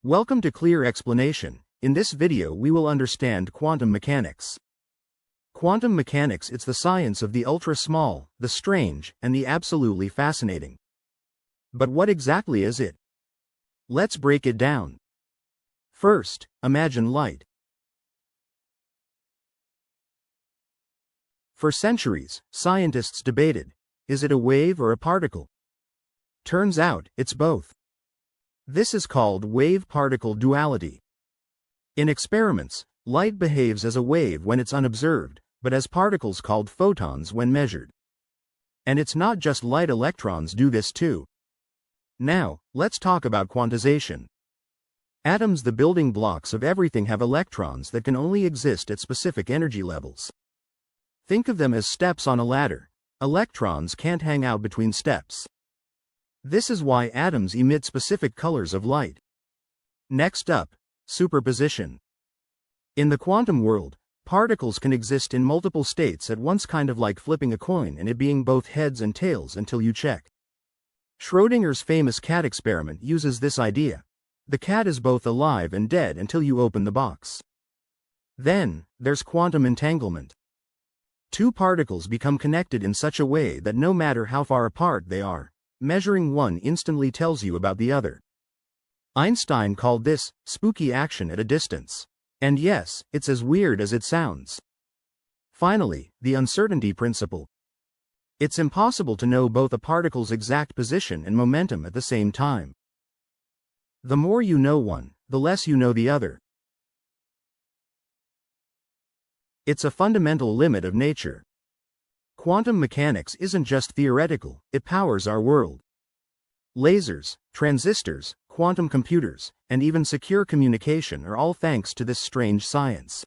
Welcome to Clear Explanation. In this video we will understand quantum mechanics. Quantum mechanics, it's the science of the ultra-small, the strange, and the absolutely fascinating. But what exactly is it? Let's break it down. First, imagine light. For centuries, scientists debated, is it a wave or a particle? Turns out, it's both. This is called wave-particle duality. In experiments, light behaves as a wave when it's unobserved, but as particles called photons when measured. And it's not just light, electrons do this too. Now, let's talk about quantization. Atoms, the building blocks of everything, have electrons that can only exist at specific energy levels. Think of them as steps on a ladder. Electrons can't hang out between steps. This is why atoms emit specific colors of light. Next up, superposition. In the quantum world, particles can exist in multiple states at once, kind of like flipping a coin and it being both heads and tails until you check. Schrödinger's famous cat experiment uses this idea. The cat is both alive and dead until you open the box. Then, there's quantum entanglement. Two particles become connected in such a way that no matter how far apart they are, measuring one instantly tells you about the other. Einstein called this spooky action at a distance. And yes, it's as weird as it sounds. Finally, the uncertainty principle. It's impossible to know both a particle's exact position and momentum at the same time. The more you know one, the less you know the other. It's a fundamental limit of nature. Quantum mechanics isn't just theoretical, it powers our world. Lasers, transistors, quantum computers, and even secure communication are all thanks to this strange science.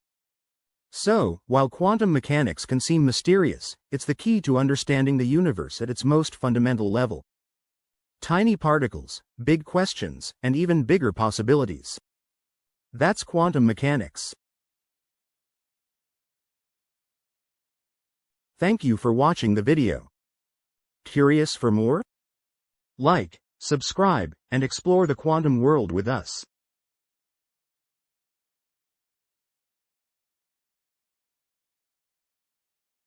So, while quantum mechanics can seem mysterious, it's the key to understanding the universe at its most fundamental level. Tiny particles, big questions, and even bigger possibilities. That's quantum mechanics. Thank you for watching the video. Curious for more? Like, subscribe, and explore the quantum world with us.